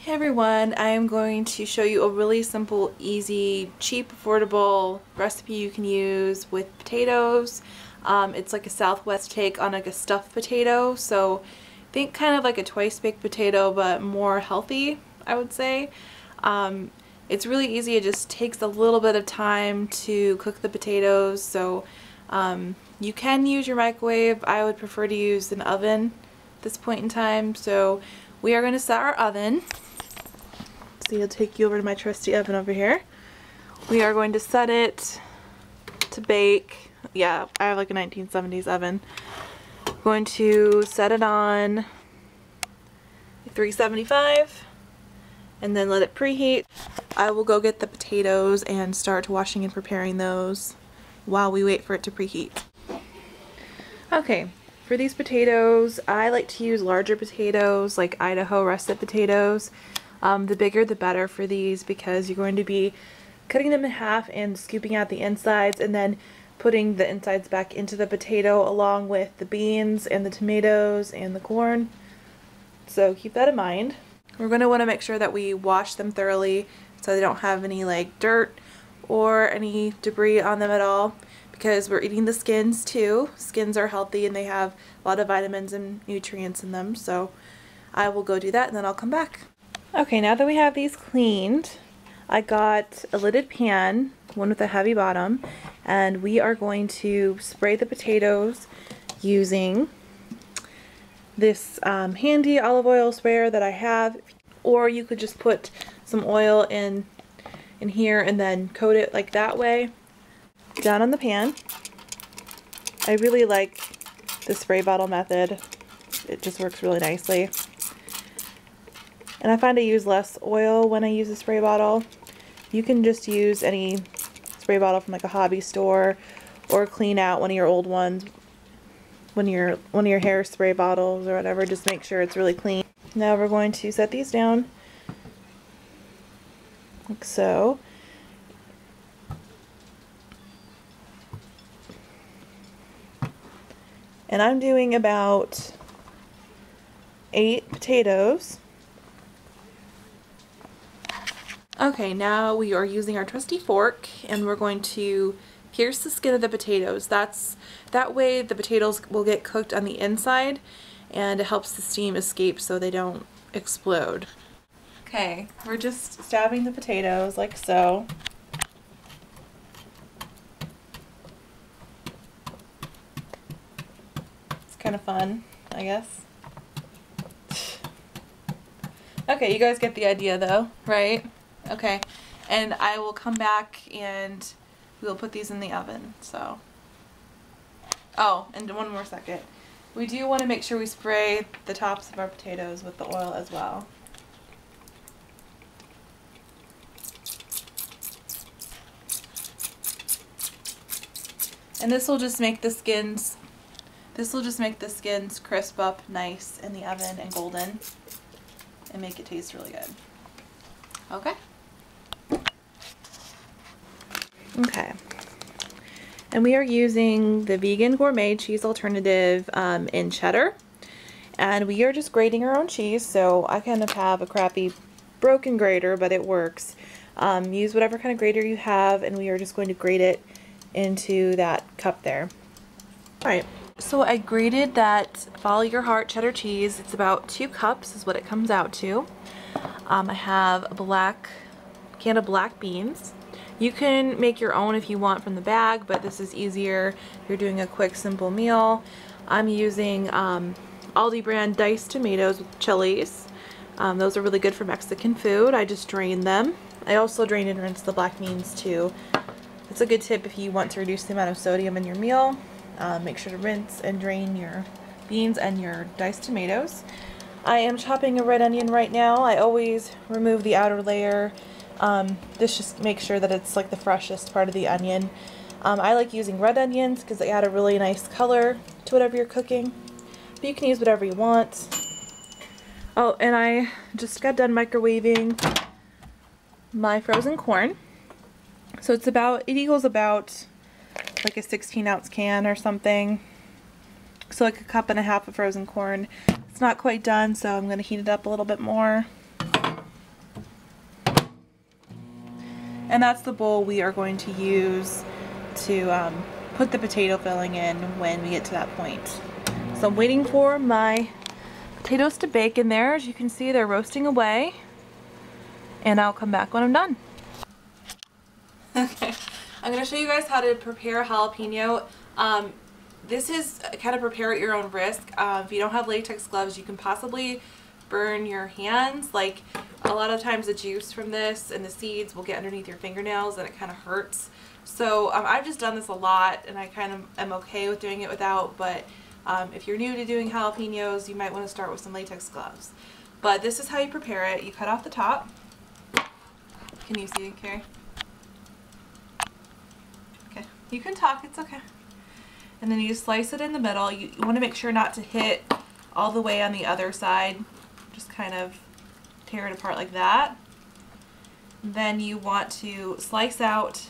Hey everyone, I am going to show you a really simple, easy, cheap, affordable recipe you can use with potatoes. It's like a Southwest take on like a stuffed potato, so think kind of like a twice baked potato but more healthy, I would say. It's really easy. It just takes a little bit of time to cook the potatoes, so you can use your microwave. I would prefer to use an oven at this point in time, so we are going to set our oven. So I'll take you over to my trusty oven over here. We are going to set it to bake. Yeah, I have like a 1970s oven. I'm going to set it on 375 and then let it preheat. I will go get the potatoes and start washing and preparing those while we wait for it to preheat. Okay, for these potatoes, I like to use larger potatoes like Idaho russet potatoes. The bigger the better for these because you're going to be cutting them in half and scooping out the insides and then putting the insides back into the potato along with the beans and the tomatoes and the corn. So keep that in mind. We're going to want to make sure that we wash them thoroughly so they don't have any like dirt or any debris on them at all, because we're eating the skins too. Skins are healthy and they have a lot of vitamins and nutrients in them. So I will go do that and then I'll come back. Okay, now that we have these cleaned, I got a lidded pan, one with a heavy bottom, and we are going to spray the potatoes using this handy olive oil sprayer that I have, or you could just put some oil in here and then coat it like that way down on the pan. I really like the spray bottle method. It just works really nicely. And I find I use less oil when I use a spray bottle. You can just use any spray bottle from like a hobby store or clean out one of your old ones, one of your hairspray bottles or whatever. Just make sure it's really clean. Now we're going to set these down like so. And I'm doing about 8 potatoes. Okay, now we are using our trusty fork and we're going to pierce the skin of the potatoes. That way the potatoes will get cooked on the inside and it helps the steam escape so they don't explode. Okay, we're just stabbing the potatoes like so. It's kind of fun, I guess. Okay, you guys get the idea though, right? Okay, and I will come back and we'll put these in the oven, so. Oh, and one more second. We do want to make sure we spray the tops of our potatoes with the oil as well. And this will just make the skins, crisp up nice in the oven and golden and make it taste really good. Okay. Okay, and we are using the vegan gourmet cheese alternative in cheddar, and we are just grating our own cheese, so I kind of have a crappy broken grater, but it works. Use whatever kind of grater you have, and we are just going to grate it into that cup there. Alright, so I grated that Follow Your Heart cheddar cheese. It's about 2 cups is what it comes out to. I have a can of black beans. You can make your own if you want from the bag, but this is easier if you're doing a quick, simple meal. I'm using Aldi brand diced tomatoes with chiles. Those are really good for Mexican food. I just drain them. I also drain and rinse the black beans too. It's a good tip if you want to reduce the amount of sodium in your meal. Make sure to rinse and drain your beans and your diced tomatoes. I am chopping a red onion right now. I always remove the outer layer. This just makes sure that it's like the freshest part of the onion. I like using red onions because they add a really nice color to whatever you're cooking. But you can use whatever you want. Oh, and I just got done microwaving my frozen corn. So it equals about like a 16-ounce can or something. So like a cup and a half of frozen corn. It's not quite done, so I'm going to heat it up a little bit more. And that's the bowl we are going to use to put the potato filling in when we get to that point. So I'm waiting for my potatoes to bake in there. As you can see, they're roasting away. And I'll come back when I'm done. Okay, I'm going to show you guys how to prepare a jalapeno. This is kind of prepare at your own risk. If you don't have latex gloves, you can possibly burn your hands. Like, a lot of times the juice from this and the seeds will get underneath your fingernails and it kind of hurts. So I've just done this a lot and I kind of am okay with doing it without, but if you're new to doing jalapenos, you might want to start with some latex gloves. But this is how you prepare it. You cut off the top. Can you see it, Carrie? Okay, you can talk, it's okay. And then you slice it in the middle. You want to make sure not to hit all the way on the other side. Just kind of tear it apart like that. Then you want to slice out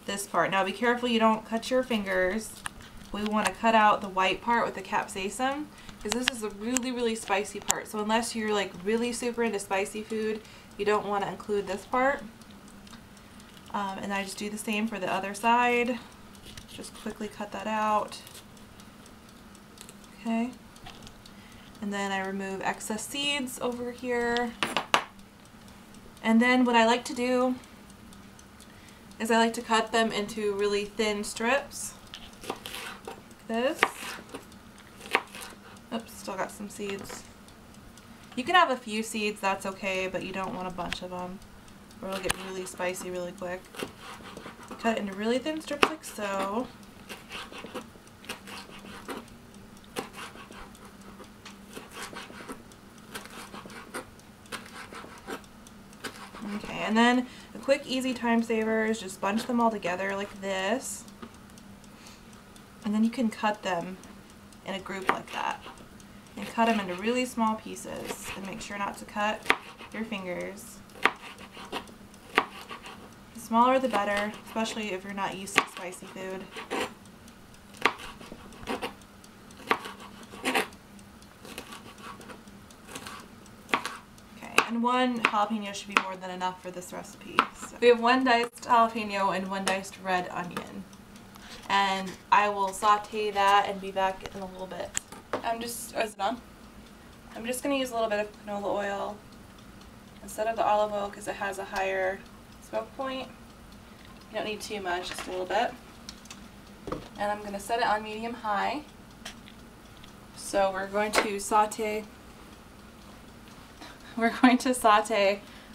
this part. Now be careful you don't cut your fingers. We want to cut out the white part with the capsaicin, because this is a really, really spicy part. So unless you're like really super into spicy food, you don't want to include this part. And I just do the same for the other side. Just quickly cut that out. Okay. And then I remove excess seeds over here. And then what I like to do is I like to cut them into really thin strips. Like this. Oops, still got some seeds. You can have a few seeds, that's okay, but you don't want a bunch of them, or it'll get really spicy really quick. Cut it into really thin strips like so. Okay, and then a quick easy time saver is just bunch them all together like this. And then you can cut them in a group like that. And cut them into really small pieces. And make sure not to cut your fingers. The smaller the better, especially if you're not used to spicy food. Okay, and one jalapeno should be more than enough for this recipe. So we have one diced jalapeno and one diced red onion. And I will saute that and be back in a little bit. Is it on? I'm just going to use a little bit of canola oil instead of the olive oil because it has a higher smoke point. You don't need too much, just a little bit. And I'm going to set it on medium-high. So we're going to saute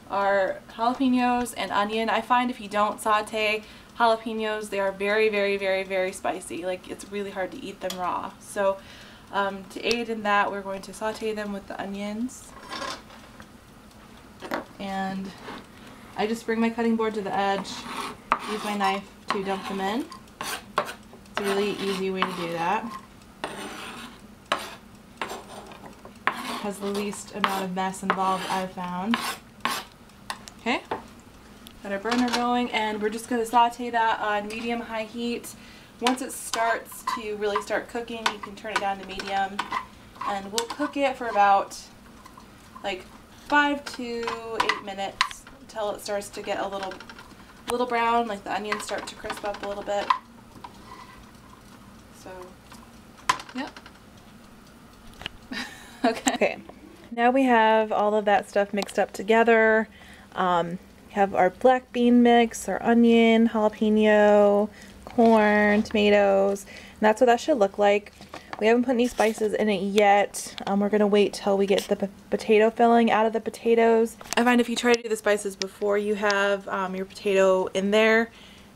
our jalapenos and onion. I find if you don't saute jalapenos, they are very, very, very, very spicy. Like, it's really hard to eat them raw. So to aid in that, we're going to saute them with the onions. And I just bring my cutting board to the edge, use my knife to dump them in. It's a really easy way to do that. Has the least amount of mess involved, I've found. Okay, got our burner going, and we're just going to saute that on medium-high heat. Once it starts to really start cooking, you can turn it down to medium, and we'll cook it for about like 5 to 8 minutes until it starts to get a little brown, like the onions start to crisp up a little bit. So, yep. Okay. Now we have all of that stuff mixed up together. Have our black bean mix, our onion, jalapeno, corn, tomatoes, and that's what that should look like. We haven't put any spices in it yet. We're going to wait till we get the potato filling out of the potatoes. I find if you try to do the spices before you have your potato in there,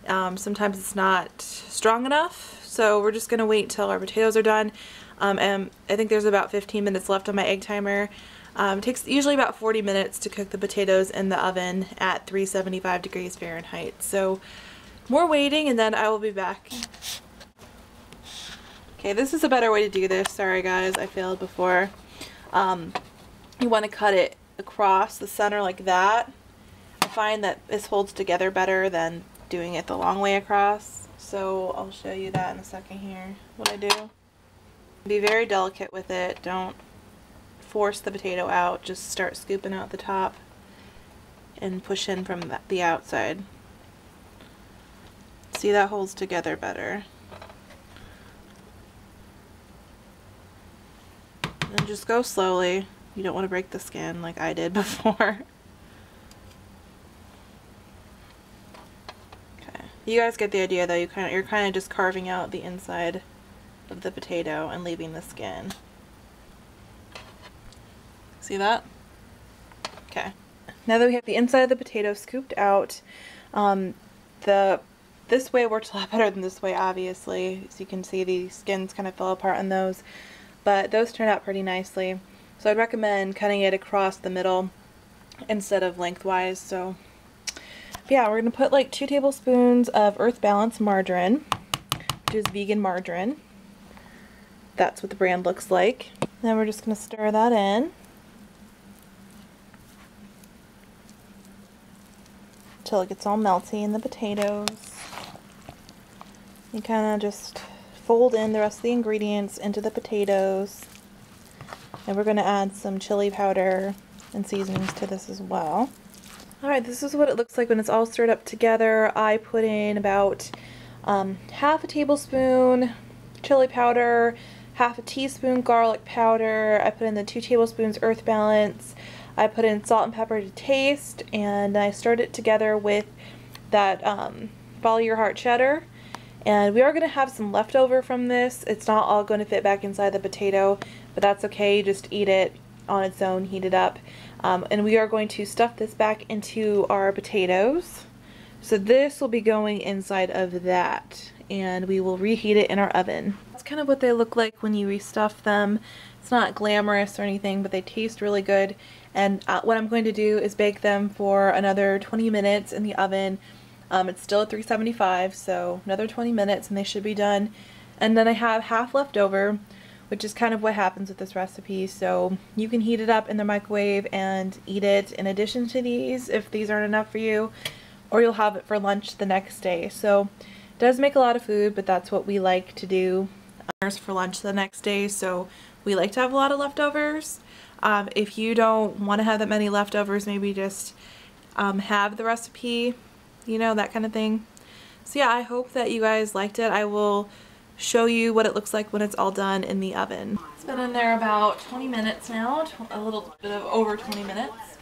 sometimes it's not strong enough. So we're just going to wait till our potatoes are done. And I think there's about 15 minutes left on my egg timer. It takes usually about 40 minutes to cook the potatoes in the oven at 375 degrees Fahrenheit. So more waiting, and then I will be back. Okay, this is a better way to do this. Sorry guys, I failed before. You want to cut it across the center like that. I find that this holds together better than doing it the long way across. So I'll show you that in a second here, what I do. Be very delicate with it. Don't force the potato out. Just start scooping out the top and push in from the outside. See, that holds together better. And just go slowly. You don't want to break the skin like I did before. Okay. You guys get the idea though. You're kind of just carving out the inside of the potato and leaving the skin. See that? Okay. Now that we have the inside of the potato scooped out, this way works a lot better than this way, obviously. As you can see, the skins kind of fell apart on those, but those turned out pretty nicely. So I'd recommend cutting it across the middle instead of lengthwise. So yeah, we're going to put like 2 tablespoons of Earth Balance margarine, which is vegan margarine. That's what the brand looks like. Then we're just going to stir that in until it gets all melty in the potatoes. You kind of just fold in the rest of the ingredients into the potatoes. And we're going to add some chili powder and seasonings to this as well. Alright, this is what it looks like when it's all stirred up together. I put in about half a tablespoon chili powder, half a teaspoon garlic powder. I put in the 2 tablespoons Earth Balance. I put in salt and pepper to taste, and I stirred it together with that Follow Your Heart cheddar. And we are going to have some leftover from this. It's not all going to fit back inside the potato, but that's okay. Just eat it on its own, heat it up. And we are going to stuff this back into our potatoes. So this will be going inside of that, and we will reheat it in our oven. That's kind of what they look like when you restuff them. It's not glamorous or anything, but they taste really good. And what I'm going to do is bake them for another 20 minutes in the oven. It's still at 375, so another 20 minutes and they should be done. And then I have half left over, which is kind of what happens with this recipe. So you can heat it up in the microwave and eat it in addition to these if these aren't enough for you, or you'll have it for lunch the next day. So it does make a lot of food, but that's what we like to do for lunch the next day. So we like to have a lot of leftovers. If you don't want to have that many leftovers, maybe just have the recipe, you know, that kind of thing. So yeah, I hope that you guys liked it. I will show you what it looks like when it's all done in the oven. It's been in there about 20 minutes now, a little bit of over 20 minutes.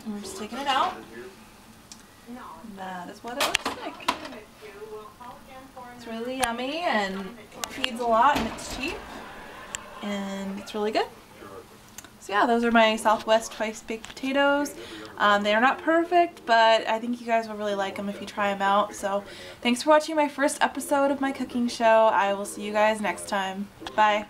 And we're just taking it out. That is what it looks like. It's really yummy and feeds a lot, and it's cheap and it's really good. So yeah, those are my Southwest twice baked potatoes. They are not perfect, but I think you guys will really like them if you try them out. So thanks for watching my first episode of my cooking show. I will see you guys next time. Bye.